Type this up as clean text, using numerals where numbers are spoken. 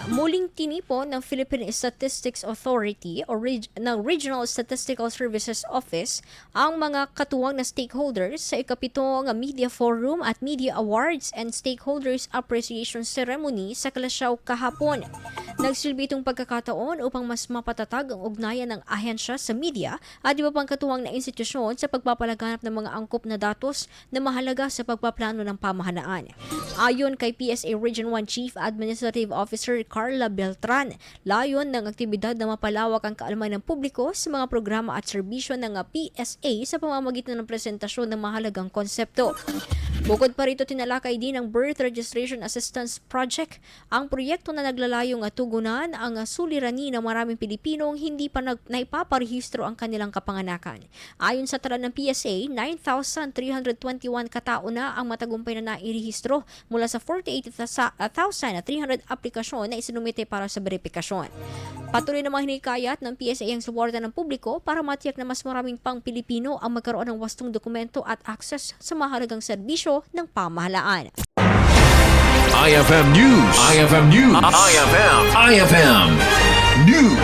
Muling tinipon ng Philippine Statistics Authority o ng Regional Statistical Services Office ang mga katuwang na stakeholders sa ikapitong Media Forum at Media Awards and Stakeholders Appreciation Ceremony sa Kalasyaw kahapon. Nagsilbi itong pagkakataon upang mas mapatatag ang ugnayan ng ahensya sa media at iba pang katuwang na institusyon sa pagpapalaganap ng mga angkop na datos na mahalaga sa pagpaplano ng pamahalaan. Ayon kay PSA Region 1 Chief Administrative Officer Carla Beltran, layon ng aktibidad na mapalawak ang kaalaman ng publiko sa mga programa at serbisyo ng PSA sa pamamagitan ng presentasyon ng mahalagang konsepto. Bukod pa rito, tinalakay din ng Birth Registration Assistance Project, ang proyekto na naglalayong tugunan ang suliranin ng maraming Pilipinong hindi pa naipaparehistro ang kanilang kapanganakan. Ayon sa tala ng PSA, 9,321 katao na ang matagumpay na nairehistro mula sa 48,300 aplikasyon na isinumite para sa verifikasyon. Patuloy na hinikayat ng PSA ang suporta ng publiko para matiyak na mas maraming pang Pilipino ang magkaroon ng wastong dokumento at access sa mahalagang serbisyo ng pamahalaan. IFM News. IFM News. IFM News.